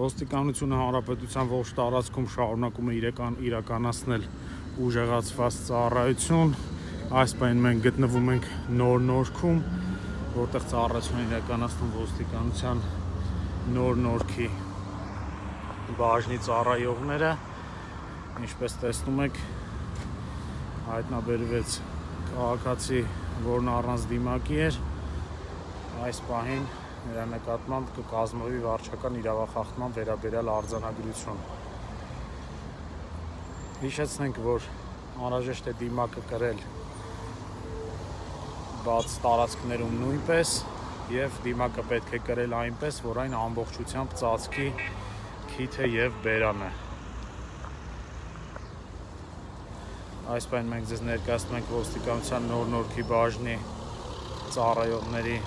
Ոստիկանությունը հանրապետության ողջ տարածքում շարունակում է իրականացնել ուժեղացված ծառայություն։ Այս պահին մենք գտնվում ենք Նոր Նորքում, որտեղ ծառայություն իրականացնում ոստիկանության Նոր Նորքի բաժնի ծառայողները։ Ինչպես տեսնում եք, հայտնաբերվեց քաղաքացի, որն առանց դիմակի էր։ Այս պահին նրա նկատմամբ կկազմվի վարչական իրավախախտման վերաբերյալ արձանագրություն։ Հիշեցնենք, որ անհրաժեշտ է դիմակը կրել բաց տարածքներում նույնպես, եւ դիմակը պետք է կրել այնպես, որ այն ամբողջությամբ ծածկի քիթը եւ բերանը։ Այս պահին մենք ձեզ ներկայացնում ենք ոստիկանության Նոր Նորքի բաժնի ծառայողների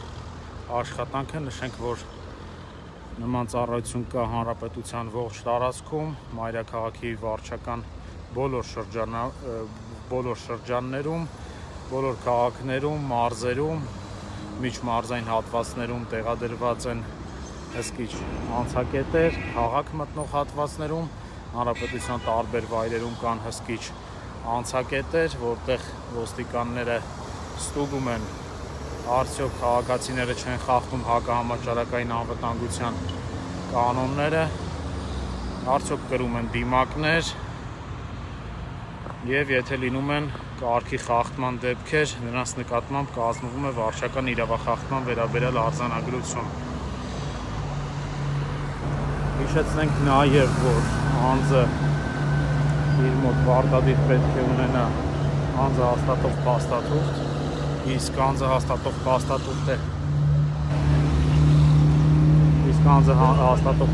աշխատանքը։ Նշենք, որ նման ծառայություն կա հանրապետության ողջ տարածքում, մայրաքաղաքի վարչական բոլոր շրջաններում, բոլոր քաղաքներում, մարզերում, միջմարզային հատվածներում տեղադրված են հսկիչ անցակետեր, քաղաք մտնող հատվածներում, հանրապետության տարբեր վայրերում կան հսկիչ անցակետեր, որտեղ ոստիկանները ստուգում են արդյոք քաղաքացիները չեն խախտում հակահամաճարակային անվտանգության կանոնները, արդյոք կրում են դիմակներ, եւ եթե լինում են կարգի խախտման դեպքեր, նրանց նկատմամբ կազմվում է վարչական իրավախախտման վերաբերյալ արձանագրություն։ Հիշեցնենք նաեւ, որ անձը իր մոտ պարտադիր պետք է ունենա անձը հաստատող փաստաթուղթ, իսկ անձը հաստատող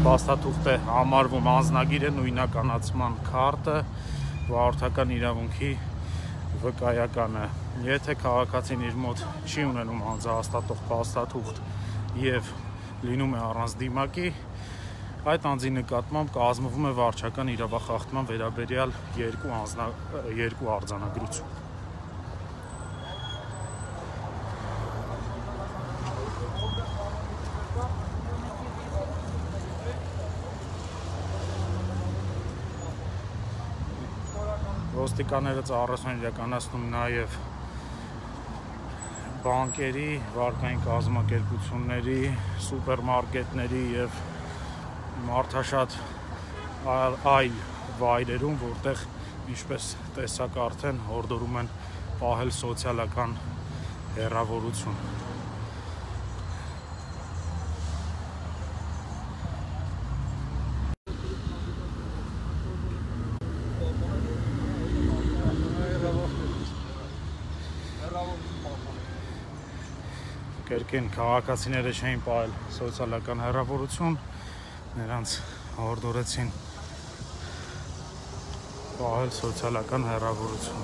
փաստաթուղթ է համարվում անձնագիրը նույնականացման քարտը, վարորդական իրավունքի վկայականը։ Եթե քաղաքացին իր մոտ չի ունենում անձը հաստատող փաստաթուղթ եւ լինում է առանց դիմակի, այդ անձի նկատմամբ կազմվում է վարչական իրավախախտման վերաբերյալ երկու արձանագրություն։ Ոստիկանները ծառայություն իրականացնում նաև բանկերի, վարկային կազմակերպությունների, սուպերմարկետների եւ մարդաշատ այլ վայրերում, որտեղ ինչպես տեսակ արդեն հորդորում են պահել սոցիալական հեռավորություն։ Կերկին քաղաքացիները չէին պահել սոցիալական հեռավորություն, նրանց հորդորեցին պահել սոցիալական հեռավորություն։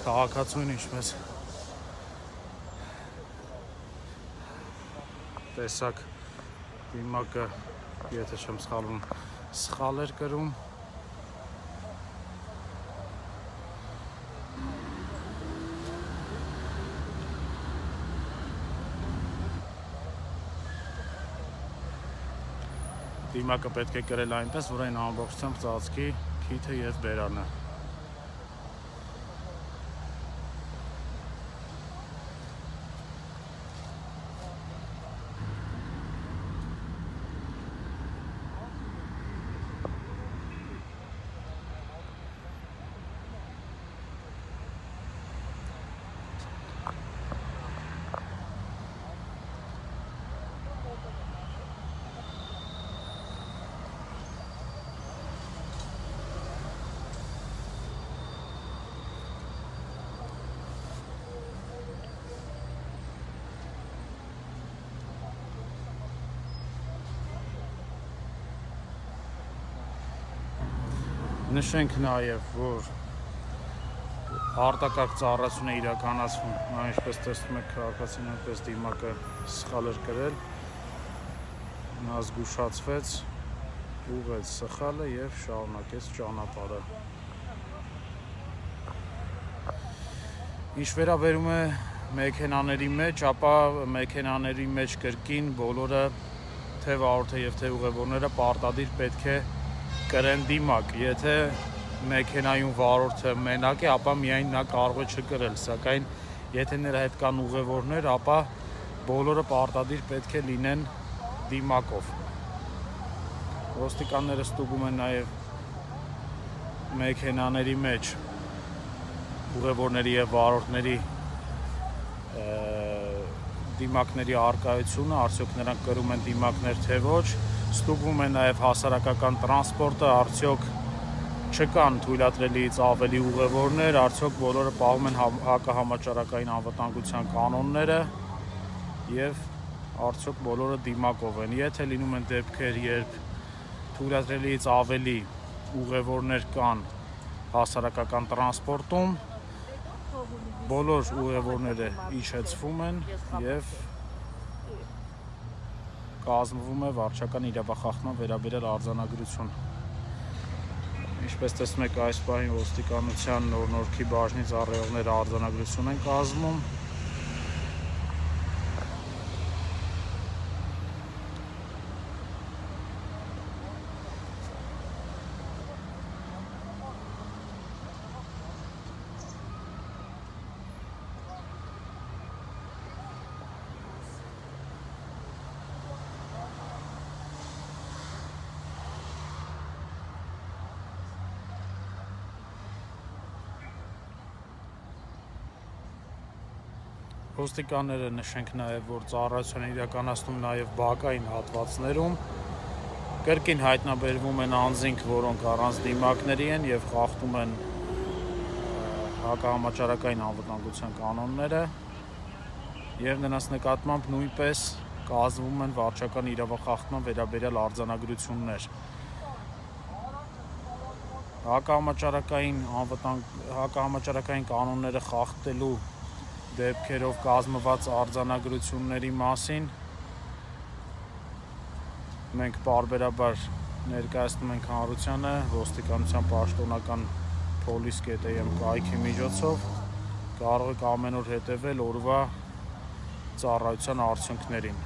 Քաղաքացուն, ինչպես տեսակ, դիմակը, եթե չեմ սխալվում, սխալ էր կրում։ Դիմակը պետք է կրել այնպես, որ այն ամբողջությամբ ծածկի քիթը եւ բերանը։ Նշենք նաև, որ արտակարգ ծառայություն է իրականացվում, ինչպես տեսնում եք, քաղաքացին այնպես դիմակը սխալ էր կրել, նա զգուշացվեց, ուղղեց սխալը եւ շարունակեց ճանապարհը։ Ինչ վերաբերում է մեքենաների մեջ, ապա մեքենաների մեջ կրկին բոլորը թե վարորդը եւ թե ուղևորները պարտադիր պետք է կրեն դիմակ։ Եթե մեքենայում վարորդը մենակ է, ապա միայն նա կարող է չկրել, սակայն եթե նրա հետ կան ուղևորներ, ապա բոլորը պարտադիր պետք է լինեն դիմակով։ Ոստիկանները ստուգում են նաեւ մեքենաների մեջ ուղևորների եւ վարորդների դիմակների արկայությունը, արդյոք նրանք կրում են դիմակներ թե ոչ, ստուգվում է նաև հասարակական տրանսպորտը, արդյոք չկան թույլատրելիից ավելի ուղևորներ, արդյոք բոլորը պահում են հակահամաճարակային անվտանգության կանոնները եւ արդյոք բոլորը դիմակով են։ Եթե լինում են դեպքեր, երբ թույլատրելիից ավելի ուղևորներ կան հասարակական տրանսպորտում, բոլոր ուղևորները իջեցվում են եւ կազմվում է վարչական իրավախախտման վերաբերյալ արձանագրություն։ Ինչպես տեսնում եք, այս պահին ոստիկանության նոր-նորքի բաժնի ծառայողները արձանագրություն են կազմում։ Ոստիկանները նշենք նաև, որ ծառայություն են իրականացնում նաև բակային հատվածներում, կրկին հայտնաբերվում են անձինք, որոնք առանց դիմակների են եւ խախտում են հակահամաճարակային անվտանգության կանոնները եւ նրանց նկատմամբ նույնպես կազմվում են վարչական իրավախախտման վերաբերյալ արձանագրություններ։ Հակահամաճարակային կանոնները խախտելու դեպքերով կազմված արձանագրությունների մասին մենք պարբերաբար ներկայացնում ենք հանրությանը ոստիկանության պաշտոնական police.am կայքի միջոցով, կարող եք ամեն օր հետևել օրվա ծառայության արդյունքներին։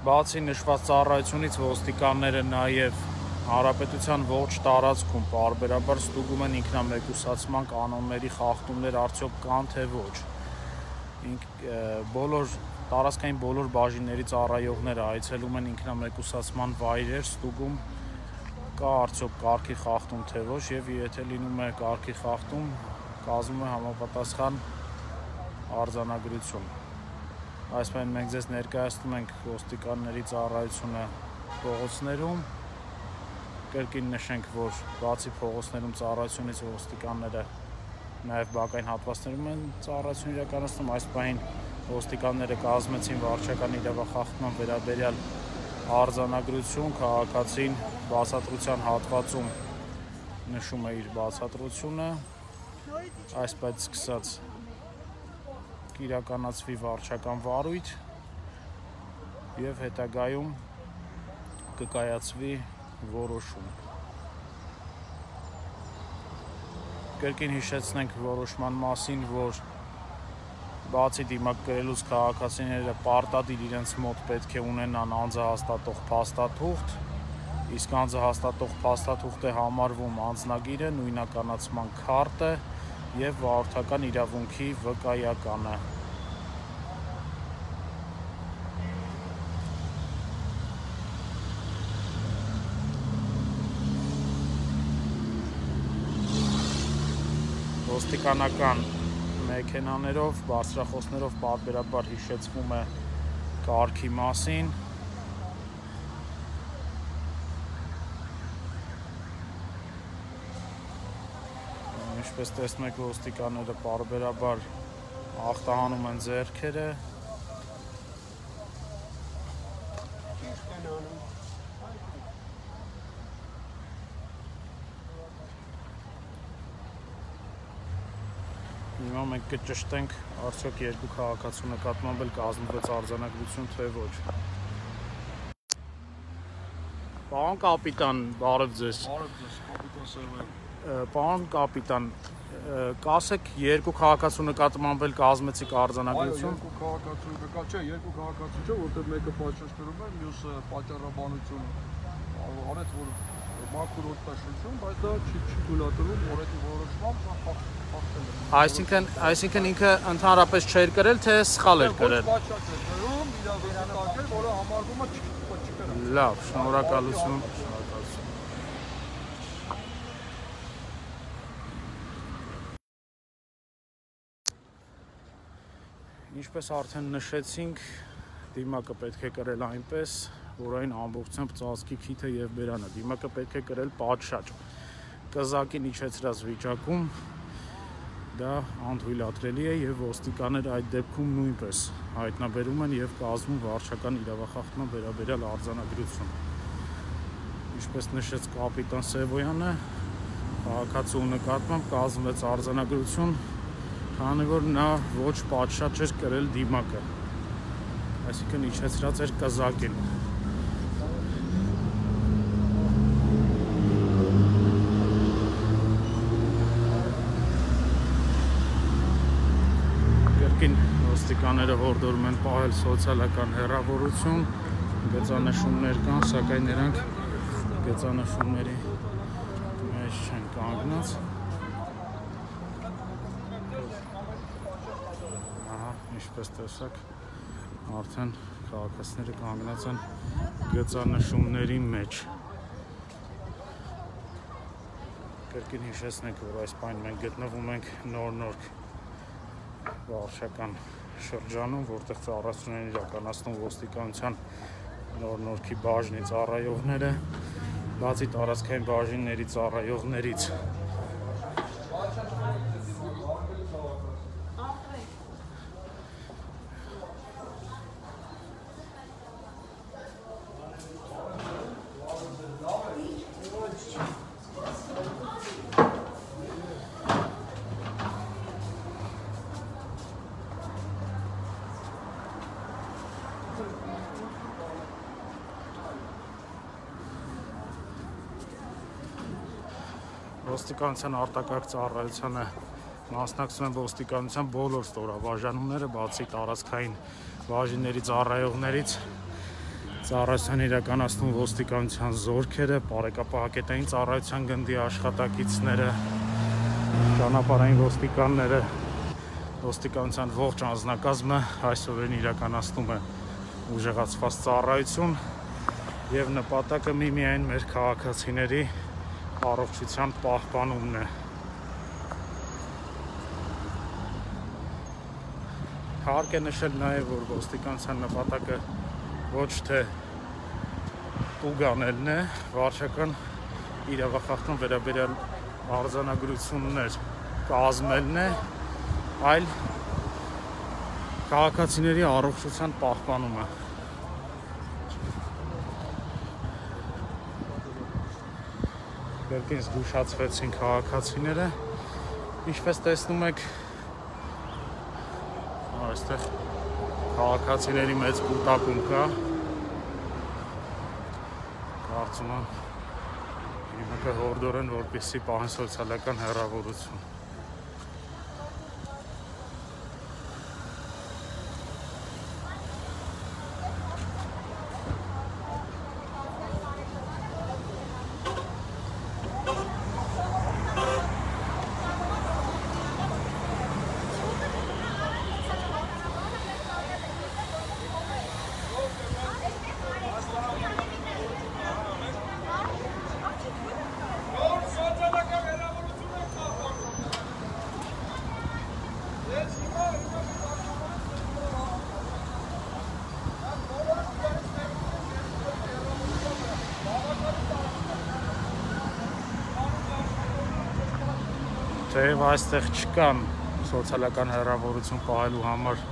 Բացի նշված ծառայությունից ոստիկանները նաև Հանրապետության ողջ տարածքում պարբերաբար ստուգում են ինքնամեկուսացման կանոնների խախտումներ արդյոք կան թե ոչ։ Տարածքային բոլոր բաժինների ծառայողները այցելում են ինքնամեկուսացման վայրեր, ստուգում կա արդյոք կարգի խախտում թե ոչ, եւ եթե լինում է կարգի խախտում, կազմում է համապատասխան արձանագրություն։ Այսպես մենք ձեզ ներկայացնում ենք ոստիկանների ծառայությունը փողոցներում։ Կրկին նշենք, որ բացի փողոցներում ծառայությունից ոստիկանները նաև բակային հատվածներում են ծառայություն իրականացնում։ Այս պահին ոստիկանները կազմեցին վարչական իրավախախտման վերաբերյալ արձանագրություն, քաղաքացին բացատրության հատվածում նշում է իր բացատրությունը, այսպես սկսած կիրականացվի վարչական վարույթ եւ հետագայում կկայացվի որոշում։ Կրկին հիշեցնենք որոշման մասին, որ բացի դիմակ կրելուց քաղաքացիները պարտադիր իրենց մոտ պետք է ունենան անձահաստատող փաստաթուղթ, իսկ անձահաստատող փաստաթուղթը համարվում անձնագիրը, նույնականացման քարտը եւ վարորդական իրավունքի վկայականը։ Ոստիկանական մեքենաներով, բարձրախոսներով պարբերաբար հիշեցվում է կարգի մասին։ Ինչպես տեսնում եք, ոստիկանները պարբերաբար ախտահանում են ձեռքերը։ Հիմա մենք կճշտենք արդյոք երկու քաղաքացու նկատմամբ էլ կազմվեց արձանագրություն թե ոչ։ Պարոն կապիտան, բարև ձեզ։ Բարև ձեզ, կապիտան Սերոյան։ Պարոն կապիտան, կասեք երկու քաղաքացու նկատմամբ էլ կազմեցիք արձանագրություն։ Այո, երկու քաղաքացու նկատմամբ չէ, երկու քաղաքացու չէ, որտեղ մեկը պատժամիջոցներ է, մյուսը պատճառաբանություն արեց, որ մաքուր օգտաշություն, բայց դա չի թույլատրվում օրենքի որոշմամբ խախտել է։ Այսինքն ինքը ընդհանրապես չէր կրել, թե սխալ էր կրել։ Ոչ պատճառ չէ կրում, իրավիճակը, որը համարվում է չկրել։ Լավ, շնորհակալություն։ Ինչպես արդեն նշեցինք, դիմակը պետք է կրել այնպես, որ այն ամբողջությամբ ծածկի քիթը եւ բերանը։ Դիմակը պետք է կրել պատշաճ։ Կզակին իջեցրած վիճակում դա անթույլատրելի է եւ ոստիկանները այդ դեպքում նույնպես հայտնաբերում են եւ կազմում վարչական իրավախախտման վերաբերյալ արձանագրություն։ Ինչպես նշեց կապիտան Սևոյանը, քաղաքացու նկատմամբ կազմվեց արձանագրություն, քանի որ նա ոչ պատշաճ էր կրել դիմակը, այսինքն իջեցրած էր կզակին։ Կրկին ոստիկանները հորդորում են պահել սոցիալական հեռավորություն, գծանշումներ կան, սակայն նրանք գծանշումների մեջ չեն կանգնած։ Ինչպես տեսակ, արդեն քաղաքացիները կանգնած են գծանշումների մեջ։ Կրկին հիշեցնենք, որ այս պահին մենք գտնվում ենք Նոր-Նորք վարչական շրջանում, որտեղ ծառայություն են իրականացնում ոստիկանության Նոր-Նորքի բաժնի ծառայողները, բացի տարածքային բաժինների ծառայողներից։ Ոստիկանության արտակարգ ծառայությանը մասնակցում են ոստիկանության բոլոր ստորաբաժանումները, բացի տարածքային բաժինների ծառայողներից, Ծառայության իրականացնում ոստիկանության զորքերը, բարեկապահակետային ծառայության գնդի աշխատակիցները, ճանապարհային ոստիկանները, ոստիկանության ողջ անձնակազմը այսօրին իրականացնում է ուժեղացված ծառայություն եւ նպատակը միմիայն մեր քաղաքացիների առողջության պահպանումն է։ Հարկ է նշել նաեւ, որ ոստիկանության նպատակը ոչ թե ուղղանելն է, վարչական իրավախախտում վերաբերյալ արձանագրություններ կազմելն է, այլ քաղաքացիների առողջության պահպանումը։ Կրկին զգուշացվեցին քաղաքացիները, ինչպես տեսնում եք, այստեղ քաղաքացիների մեծ կուտակում կա։ Կարծում եմ, հիմա կհորդորեն, որպեսզի պահեն սոցիալական հեռավորություն։ Թեև այստեղ չկան սոցիալական հեռավորություն պահելու համար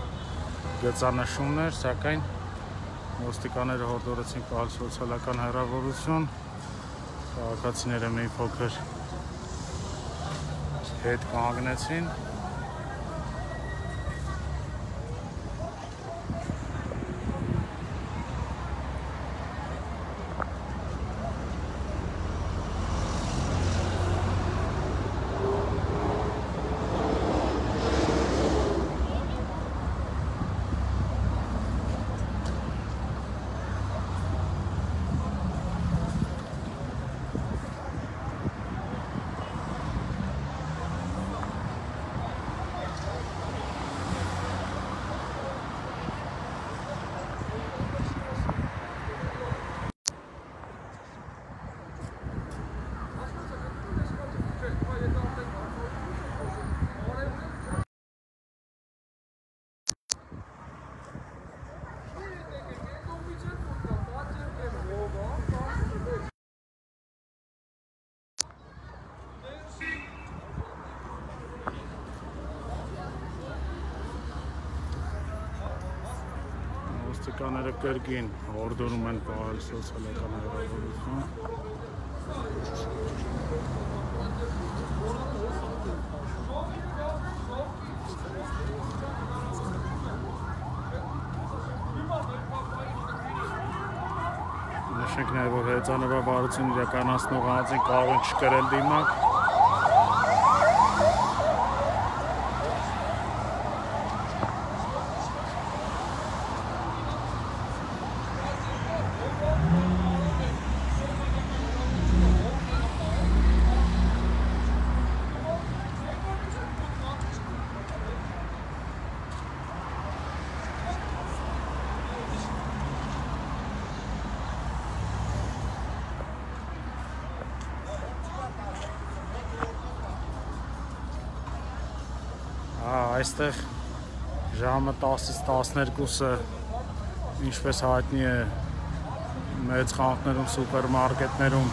գծանշումներ, սակայն ոստիկանները հորդորեցին պահել սոցիալական հեռավորություն, քաղաքացիները մի փոքր հետ կանգնեցին։ Ոստիկանները կրկին հորդորում են պահել սոցիալական հեռավորություն։ Նշենք նաև, որ հեծանվաբարություն իրականացնող անձին կարող են չկրել դիմակ։ Այստեղ ժամը 10-ից 12-ը, ինչպես հայտնի է, մեծ խանութներում, սուպերմարկետներում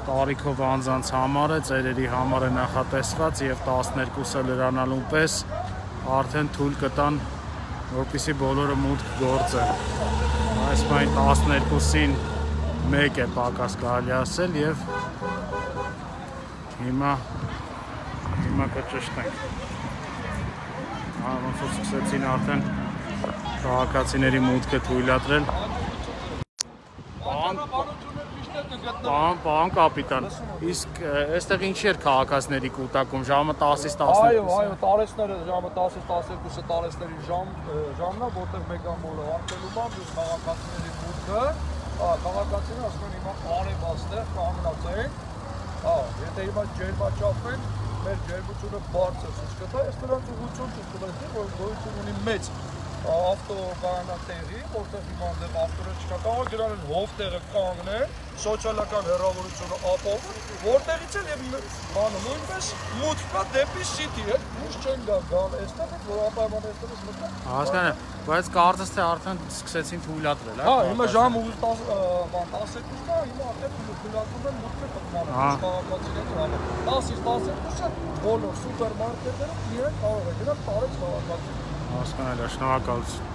տարիքով անձանց համար է, ծերերի համար է նախատեսված եւ 12-ը լրանալուն պես արդեն թույլ կտան, որպեսզի բոլորը մուտք գործեն։ Այսինքն 12-ին 1 է պակաս կարելի ասել եւ հիմա կճշտենք։ Ոնց որ սկսեցին արդեն քաղաքացիների մուտքը թույլատրել։ Բանություններ միշտ գտնվում։ Պարոն կապիտան, իսկ այստեղ ինչ էր քաղաքացիների կուտակում ժամը 10-ից 12։ Այո, տարեցները ժամը 10-ից 12-ը տարեցների ժամն է, որտեղ մեգամոլը արտելում է, մյուս քաղաքացիների մուտքը, քաղաքացիները ասում են հիմա արև աստեղ կանգնած են, եթե հիմա ջերմաչափեն, մեր ջերմությունը բարձր ցույց կտա, այս նրանց ուղղություն ցույց կտա, որ գոյություն ունի մեծ ավտոկանատեղի, որտեղ հիմա այնտեղ ավտոներ չկա, կարող դրան են հով տեղը կանգնեն, սոցիալական հեռավորությունը ապահովում, որտեղից էլ եւ բանը նույնպես մուտք կա դեպի City, հետ դուրս չեն գալ այստեղ, որ ապահովում այստեղից մտան։ Հասկանա, բայց կարծես թե արդեն սկսեցին թույլատրել, հա, հիմա ժամը 12-ն է, հիմա արդեն թույլատրում են մուտքը տպմանը, քաղաքացիները 10-ից 12-ը բոլոր սուպերմարկետները իրեն կարող են գնալ տարեց քաղաքացիներ։ Հասկանալի, շնորհակալություն։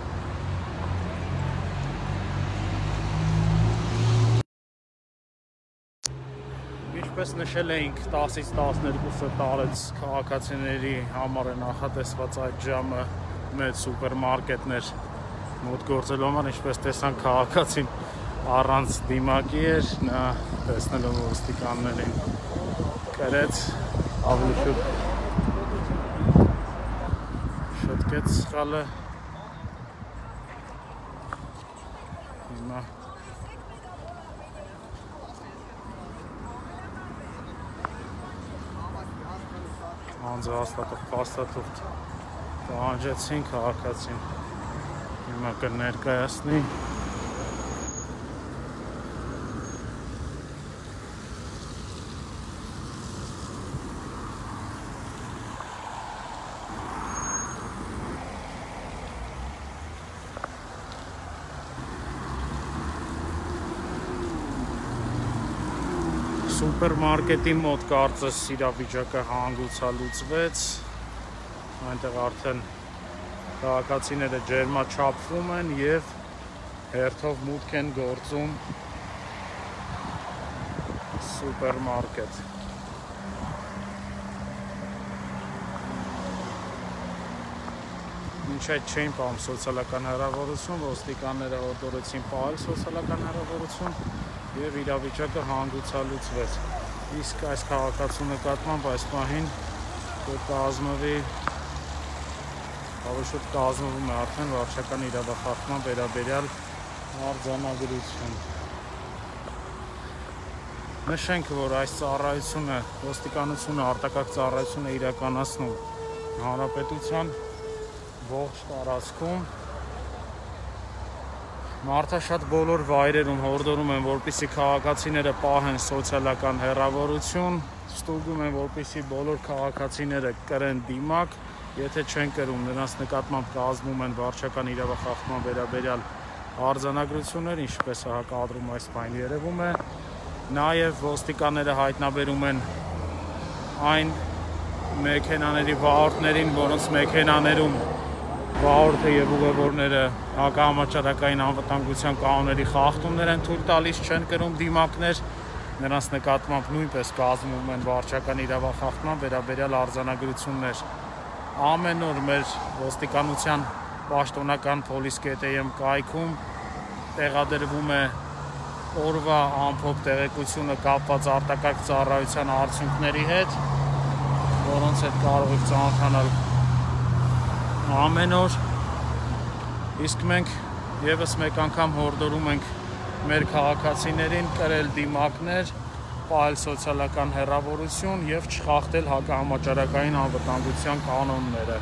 Ինչպես նշել էինք 10-ից 12-ը տարեց քաղաքացիների համար է նախատեսված այդ ժամը մեծ սուպերմարկետներ մոտ գործելու համար, ինչպես տեսանք քաղաքացին առանց դիմակի էր, նա տեսնելով ոստիկաններին կրեց ավելի շուտ շտկեց սխալը հիմա անձը հաստատող պահանջեցին քաղաքացին հիմա կներկայացնի Սուպերմարկետի մոտ կարծես իրավիճակը հանգուցալուծվեց, այնտեղ արդեն քաղաքացիները ջերմաչափվում են և հերթով մուտք են գործում սուպերմարկետ։ Մինչ այդ չէին պահում սոցիալական հեռավորություն, ոստիկանները հորդորեցին պահել սոցիալական հեռավորություն և իրավիճակը հանգուցալուծվեց։ Իսկ այս քաղաքացու նկատմամբ այս պահին կկազմվի, ավելի շուտ կազմվում է արդեն վարչական իրավախախտման վերաբերյալ արձանագրություն։ Նշենք, որ այս ծառայությունը, ոստիկանությունը, արտակարգ ծառայությունը իրականացնում հանրապետության ողջ տարածքում մարդաշատ բոլոր վայրերում հորդորում են, որպեսզի քաղաքացիները պահեն սոցիալական հեռավորություն, ստուգում են, որպեսզի բոլոր քաղաքացիները կրեն դիմակ, եթե չեն կրում, նրանց նկատմամբ կազմում են վարչական իրավախախտման վերաբերյալ արձանագրություններ, ինչպես կադրում այս պահին երևում է, նաև ոստիկանները հայտնաբերում են այն մեքենաների վարորդներին, որոնց մեքենաներում վարորդը և ուղևորները հակահամաճարակային անվտանգության կանոնների խախտումներ են թույլ տալիս, չեն կրում դիմակներ, նրանց նկատմամբ նույնպես կազմում են վարչական իրավախախտման վերաբերյալ արձանագրություններ։ Ամեն օր մեր ոստիկանության պաշտոնական police.am կայքում տեղադրվում է օրվա ամփոփ տեղեկությունը կապված արտակարգ ծառայության արդյունքների հետ, որոնց հետ կարող եք ծանոթանալ ամեն օր, իսկ մենք ևս մեկ անգամ հորդորում ենք մեր քաղաքացիներին կրել դիմակներ, պահել սոցիալական հեռավորություն և չխախտել հակահամաճարակային անվտանգության կանոնները։